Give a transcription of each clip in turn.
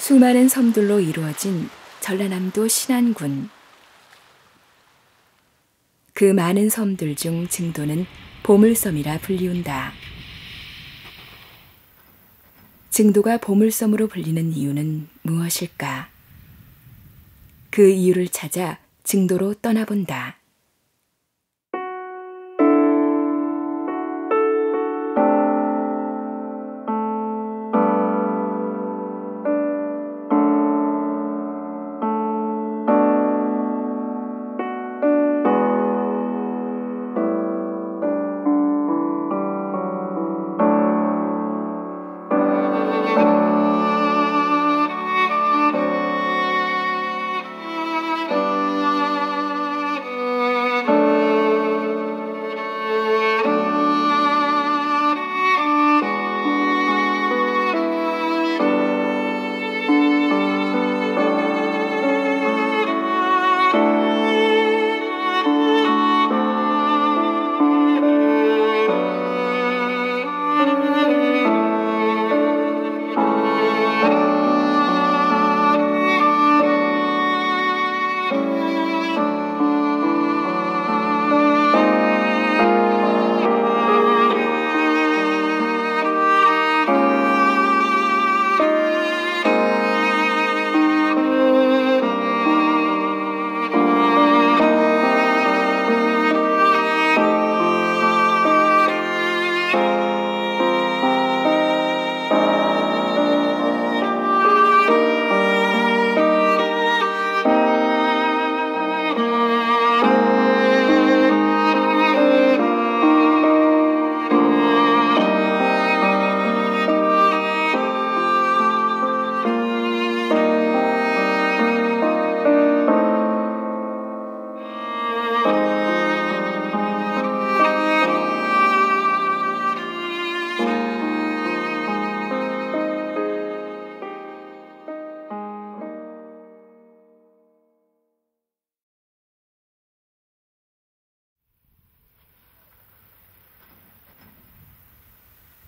수많은 섬들로 이루어진 전라남도 신안군. 그 많은 섬들 중 증도는 보물섬이라 불리운다. 증도가 보물섬으로 불리는 이유는 무엇일까? 그 이유를 찾아 증도로 떠나본다.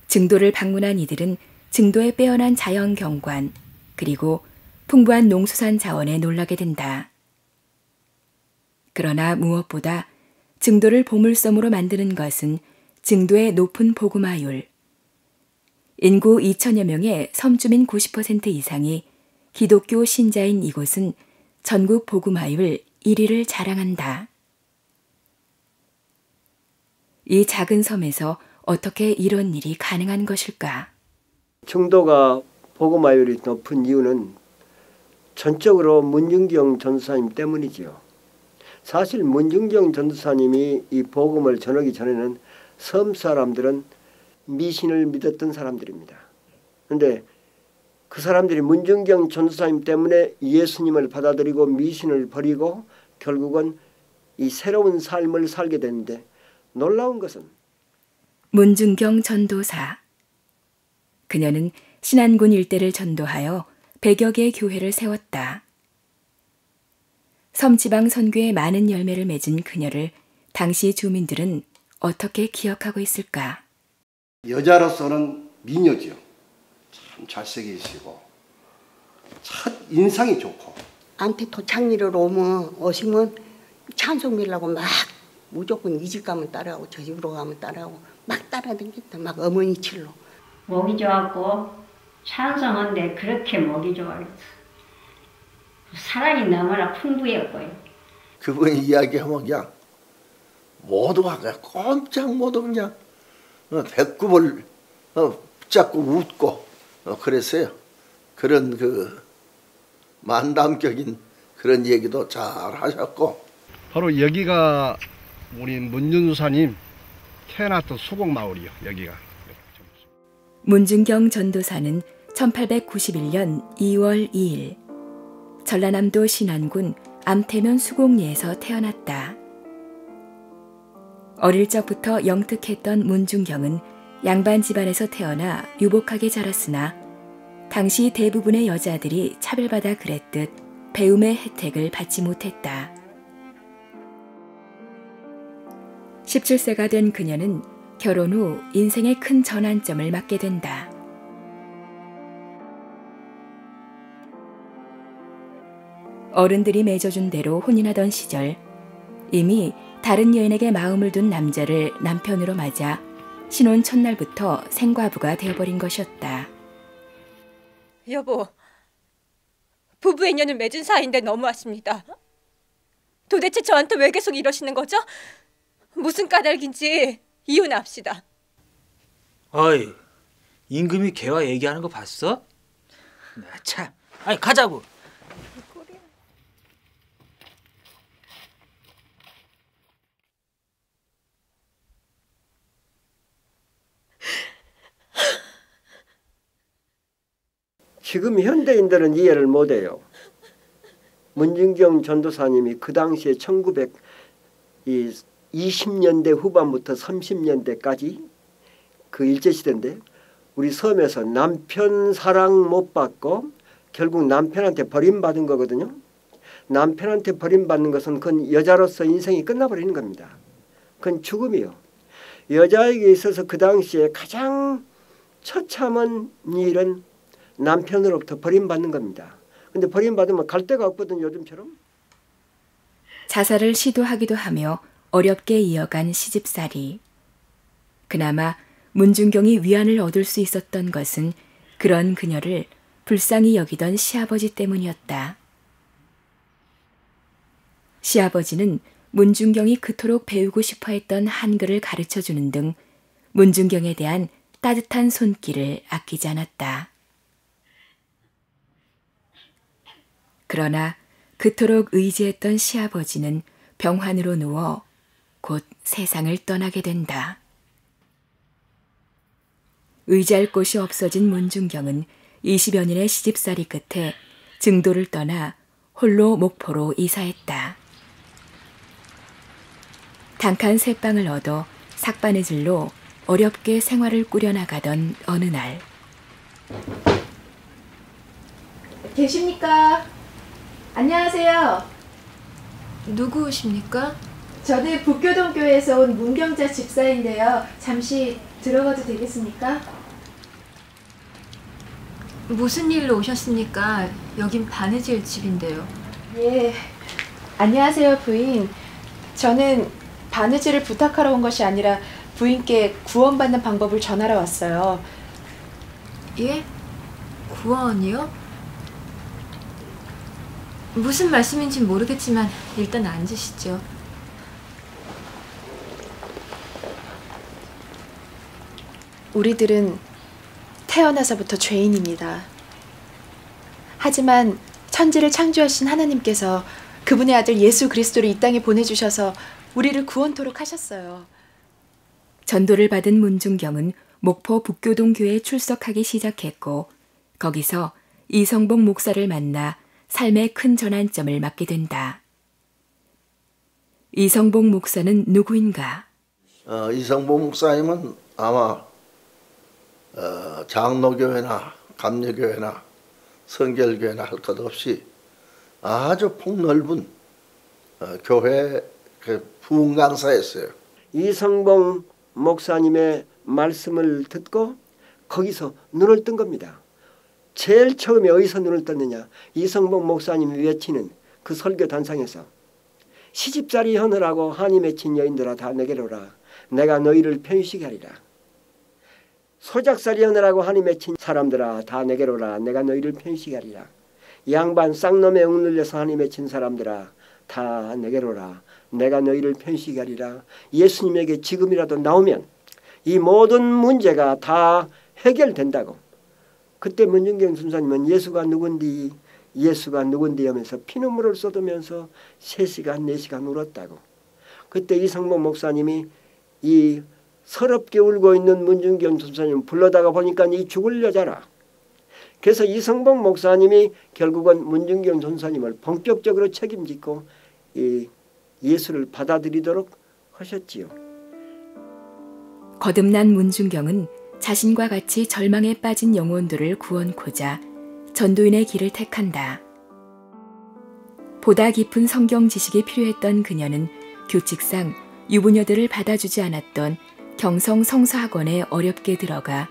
증도를 방문한 이들은 증도의 빼어난 자연 경관, 그리고 풍부한 농수산 자원에 놀라게 된다. 그러나 무엇보다 증도를 보물섬으로 만드는 것은 증도의 높은 복음화율. 인구 2천여 명의 섬주민 90% 이상이 기독교 신자인 이곳은 전국 복음화율 1위를 자랑한다. 이 작은 섬에서 어떻게 이런 일이 가능한 것일까? 증도가 복음화율이 높은 이유는 전적으로 문중경 전도사님 때문이지요. 사실 문중경 전도사님이 이 복음을 전하기 전에는 섬 사람들은 미신을 믿었던 사람들입니다. 그런데 그 사람들이 문중경 전도사님 때문에 예수님을 받아들이고 미신을 버리고 결국은 이 새로운 삶을 살게 되는데, 놀라운 것은 문중경 전도사. 그녀는 신안군 일대를 전도하여 100여 개의 교회를 세웠다. 섬지방 선교에 많은 열매를 맺은 그녀를 당시 주민들은 어떻게 기억하고 있을까? 여자로서는 미녀지요. 참 잘생기시고 참 인상이 좋고. 안태 도착리를 오시면 찬송 빌라고 막 무조건 이 집 가면 따라가고 저 집으로 가면 따라가고 막 따라다녔다. 막 어머니 칠로. 목이 좋았고 찬송한데 그렇게 목이 좋아요. 사랑이 너무나 풍부했고요. 그분이 이야기하면 그냥 모두가 그냥 꼼짝 못하고 그냥 배꼽을 붙잡고 웃고 그랬어요. 그런 그 만담격인 그런 얘기도 잘 하셨고. 바로 여기가 우리 문준사님 태어났던 수곡마을이요. 여기가. 문중경 전도사는 1891년 2월 2일 전라남도 신안군 암태면 수곡리에서 태어났다. 어릴 적부터 영특했던 문중경은 양반 집안에서 태어나 유복하게 자랐으나 당시 대부분의 여자들이 차별받아 그랬듯 배움의 혜택을 받지 못했다. 17세가 된 그녀는 결혼 후 인생의 큰 전환점을 맞게 된다. 어른들이 맺어준 대로 혼인하던 시절 이미 다른 여인에게 마음을 둔 남자를 남편으로 맞아 신혼 첫날부터 생과부가 되어버린 것이었다. 여보, 부부의 인연을 맺은 사이인데 너무하십니다. 도대체 저한테 왜 계속 이러시는 거죠? 무슨 까닭인지 이혼합시다. 어이, 임금이 걔와 얘기하는 거 봤어? 참, 아니 가자고. 지금 현대인들은 이해를 못해요. 문중경 전도사님이 그 당시에 1920년대 후반부터 30년대까지 그 일제시대인데 우리 섬에서 남편 사랑 못 받고 결국 남편한테 버림받은 거거든요. 남편한테 버림받는 것은 그건 여자로서 인생이 끝나버리는 겁니다. 그건 죽음이요. 여자에게 있어서 그 당시에 가장 처참한 일은 남편으로부터 버림받는 겁니다. 근데 버림받으면 갈 데가 없거든 요즘처럼. 자살을 시도하기도 하며 어렵게 이어간 시집살이. 그나마 문중경이 위안을 얻을 수 있었던 것은 그런 그녀를 불쌍히 여기던 시아버지 때문이었다. 시아버지는 문중경이 그토록 배우고 싶어 했던 한글을 가르쳐주는 등 문중경에 대한 따뜻한 손길을 아끼지 않았다. 그러나 그토록 의지했던 시아버지는 병환으로 누워 곧 세상을 떠나게 된다. 의지할 곳이 없어진 문중경은 20여 년의 시집살이 끝에 증도를 떠나 홀로 목포로 이사했다. 단칸 새방을 얻어 삭바느질로 어렵게 생활을 꾸려나가던 어느 날. 계십니까? 안녕하세요. 누구십니까? 저는 북교동교회에서 온 문경자 집사인데요. 잠시 들어가도 되겠습니까? 무슨 일로 오셨습니까? 여긴 바느질 집인데요. 예. 안녕하세요, 부인. 저는 바느질을 부탁하러 온 것이 아니라 부인께 구원받는 방법을 전하러 왔어요. 예? 구원이요? 무슨 말씀인지 모르겠지만 일단 앉으시죠. 우리들은 태어나서부터 죄인입니다. 하지만 천지를 창조하신 하나님께서 그분의 아들 예수 그리스도를 이 땅에 보내주셔서 우리를 구원토록 하셨어요. 전도를 받은 문중경은 목포 북교동교회에 출석하기 시작했고 거기서 이성복 목사를 만나 삶의 큰 전환점을 맞게 된다. 이성복 목사는 누구인가? 이성복 목사님은 아마 장로교회나 감리교회나 성결교회나 할 것 없이 아주 폭넓은 교회 부흥 강사였어요. 이성복 목사님의 말씀을 듣고 거기서 눈을 뜬 겁니다. 제일 처음에 어디서 눈을 떴느냐? 이성복 목사님이 외치는 그 설교 단상에서 시집살이 하느라고 한이 맺힌 여인들아 다 내게로 오라. 내가 너희를 편식게 하리라. 소작살이 하느라고 한이 맺힌 사람들아 다 내게로 오라. 내가 너희를 편식게 하리라. 양반 쌍놈에 억눌려서 한이 맺힌 사람들아 다 내게로 오라. 내가 너희를 편식게 하리라. 예수님에게 지금이라도 나오면 이 모든 문제가 다 해결된다고. 그때 문중경 선사님은 예수가 누군디 하면서 피눈물을 쏟으면서 3시간 4시간 울었다고. 그때 이성복 목사님이 이 서럽게 울고 있는 문중경 선사님 불러다가 보니까 이 죽을 여자라. 그래서 이성복 목사님이 결국은 문중경 선사님을 본격적으로 책임지고 이 예수를 받아들이도록 하셨지요. 거듭난 문중경은 자신과 같이 절망에 빠진 영혼들을 구원코자 전도인의 길을 택한다. 보다 깊은 성경 지식이 필요했던 그녀는 규칙상 유부녀들을 받아주지 않았던 경성 성서학원에 어렵게 들어가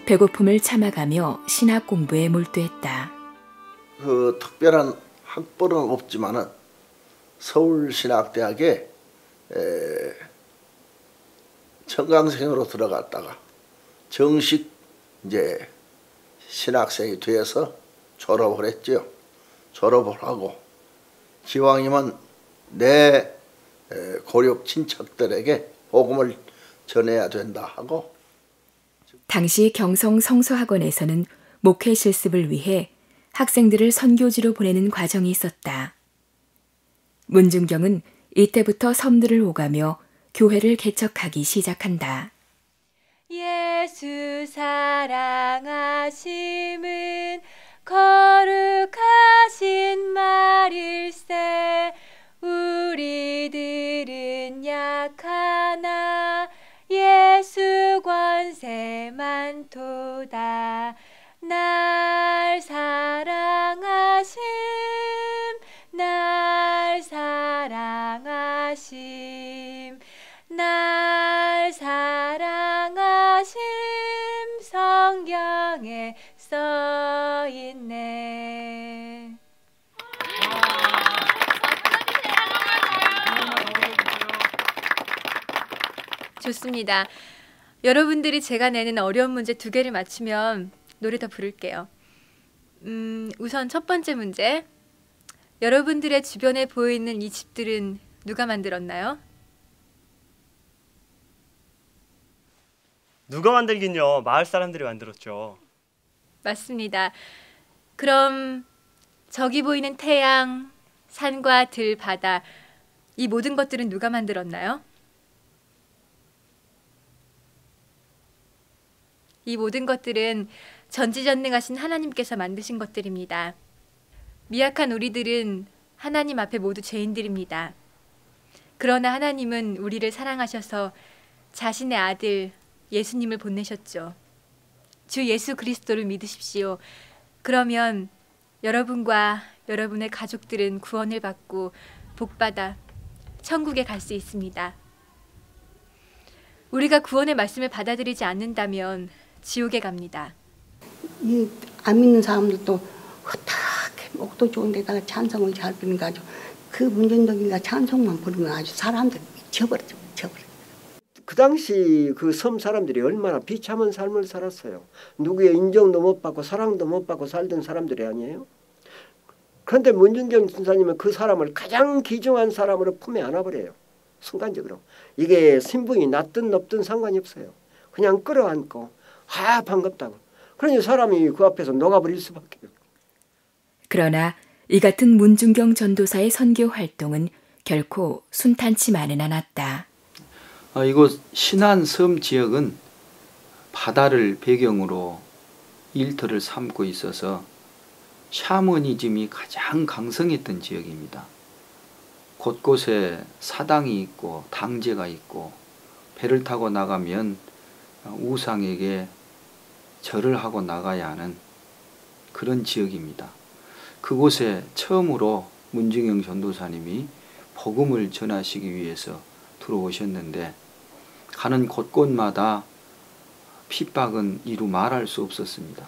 배고픔을 참아가며 신학 공부에 몰두했다. 그 특별한 학벌은 없지만은 서울신학대학에 청강생으로 들어갔다가 정식 이제 신학생이 되어서 졸업을 했죠. 졸업을 하고 기왕이면 내 고륙 친척들에게 복음을 전해야 된다 하고, 당시 경성 성서학원에서는 목회 실습을 위해 학생들을 선교지로 보내는 과정이 있었다. 문중경은 이때부터 섬들을 오가며 교회를 개척하기 시작한다. 예수 사랑하심은 거룩하신 말일세. 우리들은 약하나 예수 권세 많도다. 날 사랑하심, 날 사랑하심, 날 사랑하심, 성경에 써있네. 좋습니다. 여러분들이 제가 내는 어려운 문제 2개를 맞추면 노래 더 부를게요. 우선 첫 번째 문제. 여러분들의 주변에 보이는 이 집들은 누가 만들었나요? 누가 만들긴요. 마을 사람들이 만들었죠. 맞습니다. 그럼 저기 보이는 태양, 산과 들, 바다, 이 모든 것들은 누가 만들었나요? 이 모든 것들은 전지전능하신 하나님께서 만드신 것들입니다. 미약한 우리들은 하나님 앞에 모두 죄인들입니다. 그러나 하나님은 우리를 사랑하셔서 자신의 아들 예수님을 보내셨죠. 주 예수 그리스도를 믿으십시오. 그러면 여러분과 여러분의 가족들은 구원을 받고 복받아 천국에 갈 수 있습니다. 우리가 구원의 말씀을 받아들이지 않는다면 지옥에 갑니다. 이 안 믿는 사람들도 어떻게 목도 좋은 데다가 찬송을 잘 부르니까 그 문전덕이가 찬송만 부르면 아주 사람들이 미쳐버리죠. 그 당시 그 섬 사람들이 얼마나 비참한 삶을 살았어요. 누구의 인정도 못 받고 사랑도 못 받고 살던 사람들이 아니에요. 그런데 문중경 선사님은 그 사람을 가장 귀중한 사람으로 품에 안아버려요. 순간적으로. 이게 신분이 낮든 높든 상관이 없어요. 그냥 끌어안고 반갑다고. 그러니 사람이 그 앞에서 녹아버릴 수밖에 없어요. 그러나 이 같은 문중경 전도사의 선교 활동은 결코 순탄치만은 않았다. 이곳 신안섬 지역은 바다를 배경으로 일터를 삼고 있어서 샤머니즘이 가장 강성했던 지역입니다. 곳곳에 사당이 있고 당제가 있고 배를 타고 나가면 우상에게 절을 하고 나가야 하는 그런 지역입니다. 그곳에 처음으로 문중경 전도사님이 복음을 전하시기 위해서 들어오셨는데 가는 곳곳마다 핍박은 이루 말할 수 없었습니다.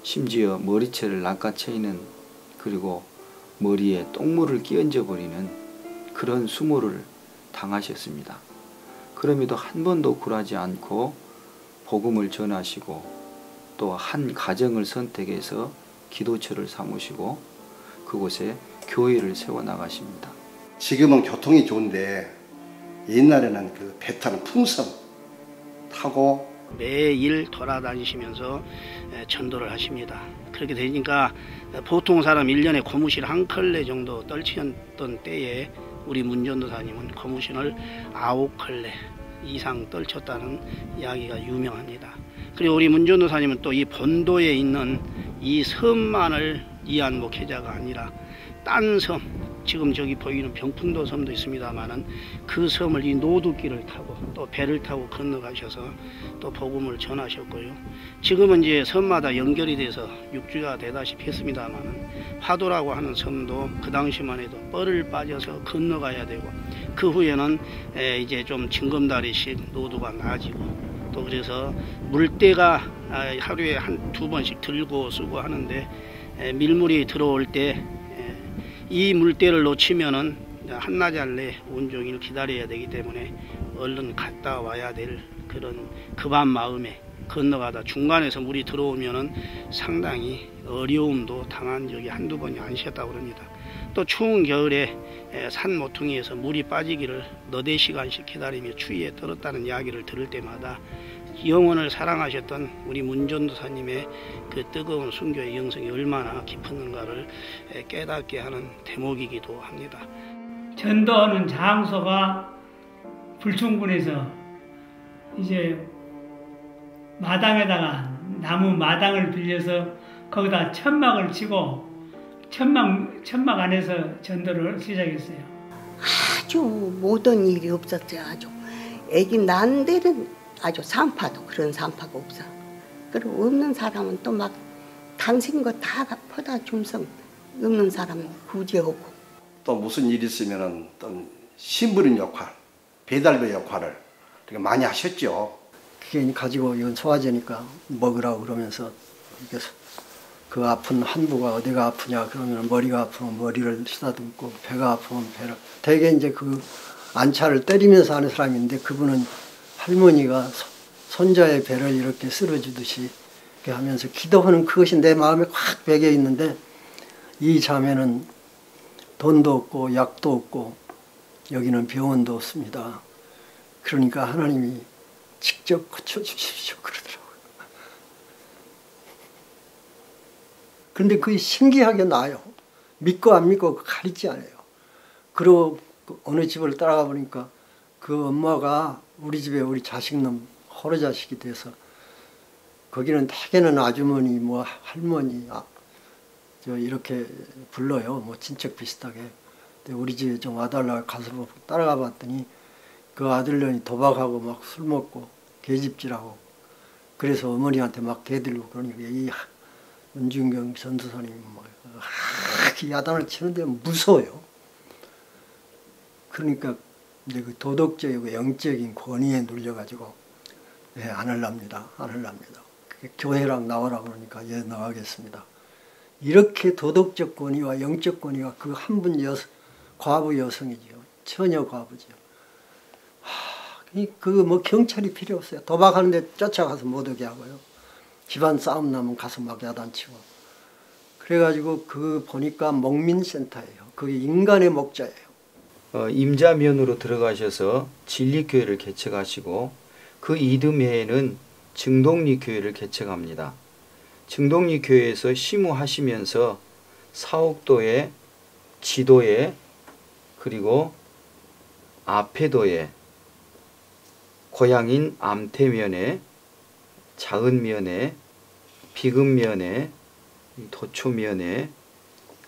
심지어 머리채를 낚아채이는, 그리고 머리에 똥물을 끼얹어 버리는 그런 수모를 당하셨습니다. 그럼에도 한 번도 굴하지 않고 복음을 전하시고 또 한 가정을 선택해서 기도처를 삼으시고 그곳에 교회를 세워나가십니다. 지금은 교통이 좋은데 옛날에는 그 배 타는 풍선 타고 매일 돌아다니시면서 전도를 하십니다. 그렇게 되니까 보통 사람 1년에 고무신 한 컬레 정도 떨치던 때에 우리 문전도사님은 고무신을 9컬레 이상 떨쳤다는 이야기가 유명합니다. 그리고 우리 문전도사님은 또 이 본도에 있는 이 섬만을 위한 목회자가 아니라 딴 섬, 지금 저기 보이는 병풍도 섬도 있습니다만은 그 섬을 이 노두길을 타고 또 배를 타고 건너가셔서 또 복음을 전하셨고요. 지금은 이제 섬마다 연결이 돼서 육지가 되다시피 했습니다만은 화도라고 하는 섬도 그 당시만 해도 뻘을 빠져서 건너가야 되고 그 후에는 이제 좀 징검다리식 노두가 나아지고 또 그래서 물대가 하루에 한 2번씩 들고 쓰고 하는데 밀물이 들어올 때 이 물때를 놓치면은 한낮 안에 온종일 기다려야 되기 때문에 얼른 갔다 와야 될 그런 급한 마음에 건너가다 중간에서 물이 들어오면은 상당히 어려움도 당한 적이 한두 번이 아니셨다고 합니다. 또 추운 겨울에 산 모퉁이에서 물이 빠지기를 너댓 시간씩 기다리며 추위에 떨었다는 이야기를 들을 때마다 영혼을 사랑하셨던 우리 문전도사님의 그 뜨거운 순교의 영성이 얼마나 깊었는가를 깨닫게 하는 대목이기도 합니다. 전도하는 장소가 불충군에서 이제 마당에다가 나무 마당을 빌려서 거기다 천막을 치고 천막 안에서 전도를 시작했어요. 아주 모든 일이 없었어요. 아주 애기 난 데는 아주 산파도 그런 산파가 없어. 그리고 없는 사람은 또 막 당신 거 다 퍼다 줌성 없는 사람은 구제하고. 또 무슨 일이 있으면은 또 심부름 역할, 배달부 역할을 되게 많이 하셨죠. 그게 가지고 이건 소화제니까 먹으라고 그러면서 이렇게 그 아픈 한부가 어디가 아프냐 그러면 머리가 아프면 머리를 쓰다듬고 배가 아프면 배를. 대개 이제 그 안차를 때리면서 하는 사람인데 그분은 할머니가 손자의 배를 이렇게 쓸어주듯이 이렇게 하면서 기도하는 그것이 내 마음에 확 배겨 있는데 이 자매는 돈도 없고 약도 없고 여기는 병원도 없습니다. 그러니까 하나님이 직접 고쳐주십시오 그러더라고요. 그런데 그게 신기하게 나아요. 믿고 안 믿고 가리지 않아요. 그리고 어느 집을 따라가 보니까 그 엄마가 우리 집에 우리 자식놈 호러 자식이 돼서 거기는 대개는 아주머니 뭐 할머니 저 이렇게 불러요. 뭐 친척 비슷하게. 근데 우리 집에 좀 와달라고 가서 따라가 봤더니 그 아들년이 도박하고 막 술 먹고 계집질하고 그래서 어머니한테 막 대들고 그러니까 이 문중경 전도사님이 막 야단을 치는데 무서워요. 그러니까 이제 그 도덕적이고 영적인 권위에 눌려가지고 안 하랍니다. 안 하랍니다. 교회랑 나오라 그러니까 예 나가겠습니다. 이렇게 도덕적 권위와 영적 권위가 그 한 분 과부 여성이죠. 처녀 과부죠. 그 뭐 경찰이 필요 없어요. 도박하는데 쫓아가서 못 오게 하고요. 집안 싸움 나면 가서 막 야단치고. 그래가지고 그 보니까 목민센터예요. 그게 인간의 목자예요. 임자면으로 들어가셔서 진리교회를 개척하시고 그 이듬해에는 증동리교회를 개척합니다. 증동리교회에서 시무하시면서 사옥도에 지도에 그리고 아페도에 고향인 암태면에 자은면에 비금면에 도초면에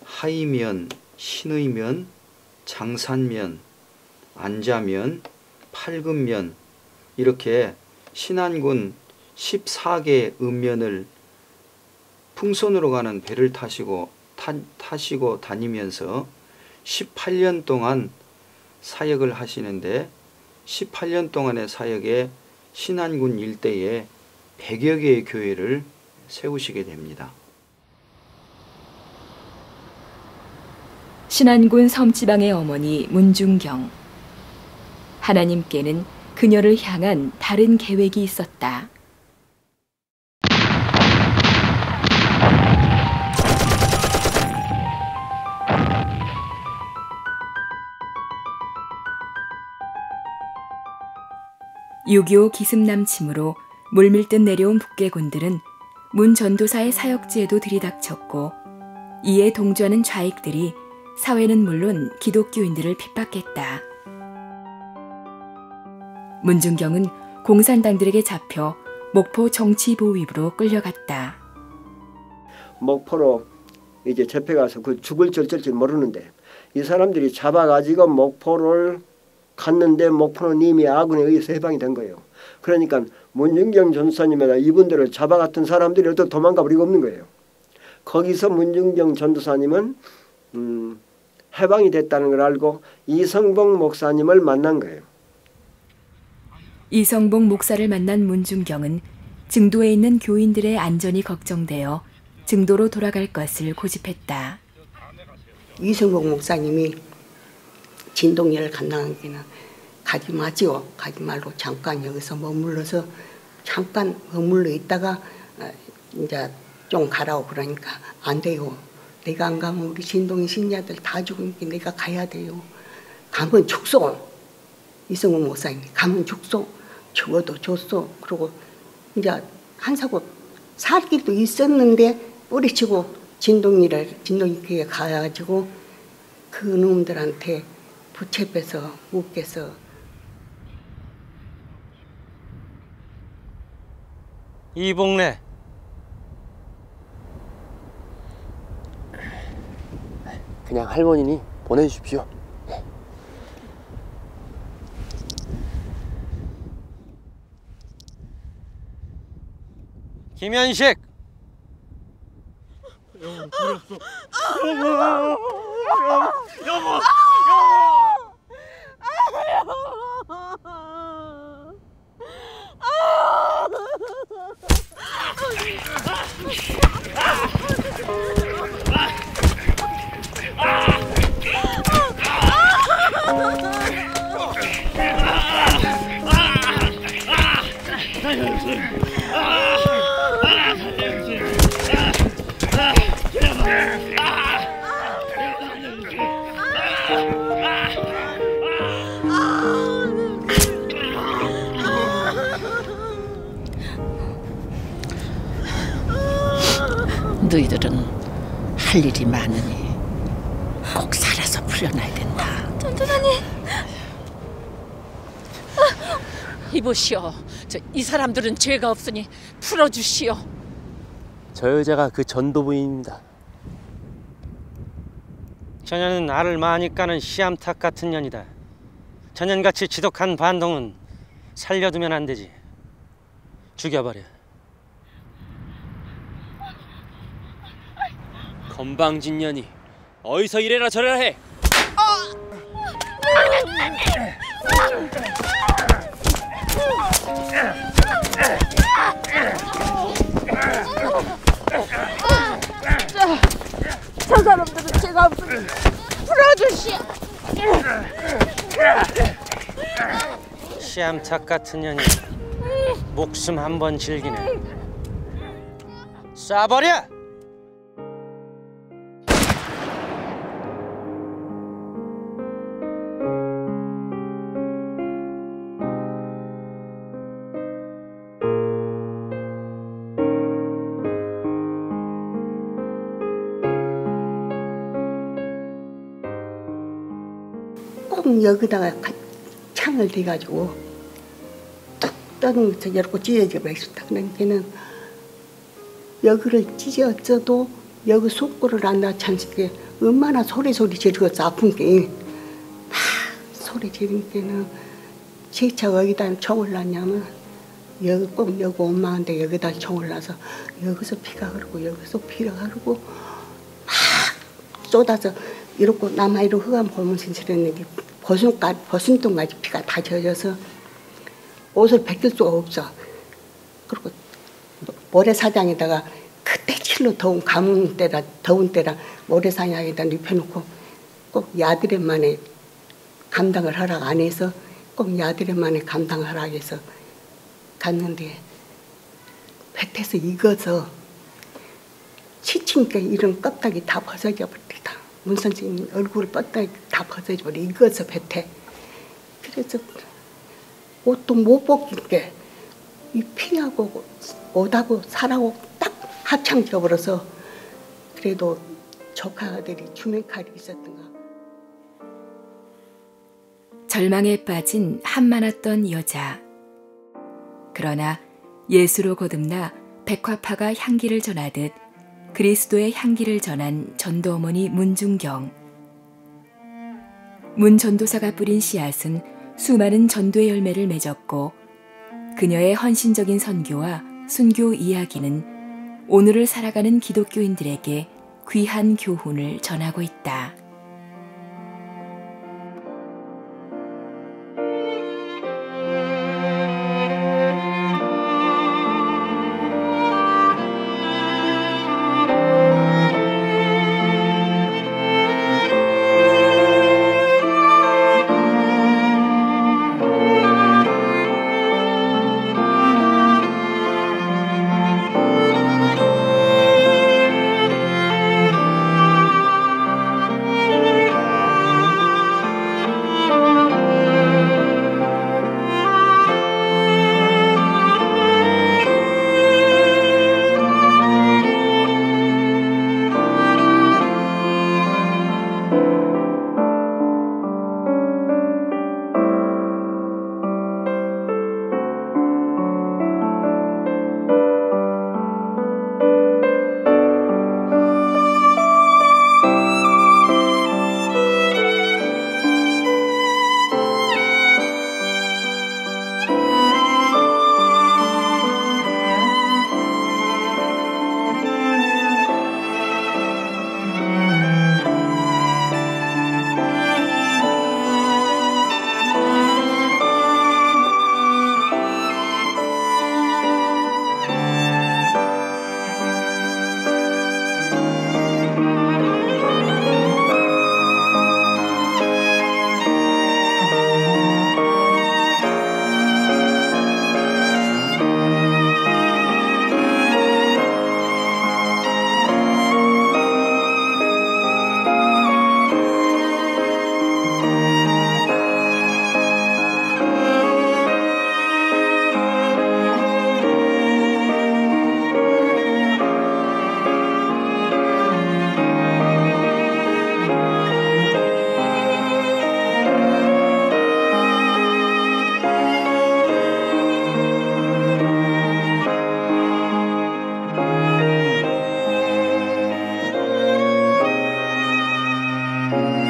하이면, 신의면, 장산면, 안자면, 팔금면 이렇게 신안군 14개 읍면을 풍선으로 가는 배를 타시고 다니면서 18년 동안 사역을 하시는데 18년 동안의 사역에 신안군 일대에 100여 개의 교회를 세우시게 됩니다. 신안군 섬지방의 어머니 문중경. 하나님께는 그녀를 향한 다른 계획이 있었다. (6.25) 기습남침으로 물밀듯 내려온 북괴군들은 문 전도사의 사역지에도 들이닥쳤고 이에 동조하는 좌익들이 사회는 물론 기독교인들을 핍박했다. 문중경은 공산당들에게 잡혀 목포 정치보위부로 끌려갔다. 목포로 이제 잡혀가서 그 죽을 줄 모르는데 이 사람들이 잡아가지고 목포를 갔는데 목포는 이미 아군에 의해서 해방이 된 거예요. 그러니까 문중경 전도사님이나 이분들을 잡아갔던 사람들이 어떻게 도망가 버리고 없는 거예요. 거기서 문중경 전도사님은 해방이 됐다는 걸 알고 이성봉 목사님을 만난 거예요. 이성봉 목사를 만난 문중경은 증도에 있는 교인들의 안전이 걱정되어 증도로 돌아갈 것을 고집했다. 이승복 목사님이 진동예를 감당하기는 가지 마지요. 가지 말고 잠깐 여기서 머물러서 잠깐 머물러 있다가 이제 좀 가라고 그러니까 안 돼요. 내가 안 가면 우리 진동이 신자들 다 죽으니까 내가 가야 돼요. 가면 죽소. 이승우 목사님이 가면 죽소. 죽어도 좋소. 그러고 이제 한사고 살 길도 있었는데 뿌리치고 진동이교회 가가지고 그 놈들한테 붙잡혀서 묶여서. 이봉래. 그냥 할머니니 보내주십시오. 김현식. 여보. 너희들은 할 일이 많으니 꼭 살아서 풀려나야 된다. 전도사님. 이보시오. 이 사람들은 죄가 없으니 풀어주시오. 저 여자가 그 전도부인입니다. 저년은 알을 많이 까는 씨암탉 같은 년이다. 저년같이 지독한 반동은 살려두면 안 되지. 죽여버려. 건방진년이 어디서 이래라 저래라 해. 저 사람들은 죄가 없으니 풀어주시오. 씨암탉 같은 년이 목숨 한 번 즐기네. 쏴버려! 꼭 여기다가 창을 대가지고 뚝 떠는 이렇게 찢어져 버렸다. 그러니까는 여기를 찢어져도 여기 속골을 안 다쳤을 얼마나 소리 지르겠어. 아픈 게 막 소리 지르니까는 제차가 여기다 총을 놨냐면 여기 꼭 여기 엄마한테 여기다 총을 놔서 여기서 피가 흐르고 여기서 피가 흐르고 막 쏟아서 이렇게 남아 이렇게 흑암 보면서 지르는데 버슴통까지 피가 다 젖어서 옷을 벗길 수가 없어. 그리고 모래사장에다가 그때 칠로 더운 더운 때라 모래사장에다 눕혀놓고 꼭 야드렛만에 감당을 하라고 안 해서 꼭 야드렛만에 감당을 하라고 해서 갔는데 뱃에서 익어서 치침께 이런 껍데기 다 벗어져 버리다. 문 선생님 얼굴 껍데기 다 벗어져 버리 익어서 뱃에. 그래서 옷도 못 벗길게 이 피하고 옷하고 살하고 딱 합창 져버려서 그래도 조카들이 주맨 칼이 있었던가. 절망에 빠진 한많았던 여자. 그러나 예수로 거듭나 백화파가 향기를 전하듯 그리스도의 향기를 전한 전도어머니 문중경. 문 전도사가 뿌린 씨앗은 수많은 전도의 열매를 맺었고 그녀의 헌신적인 선교와 순교 이야기는 오늘을 살아가는 기독교인들에게 귀한 교훈을 전하고 있다. 있습니다.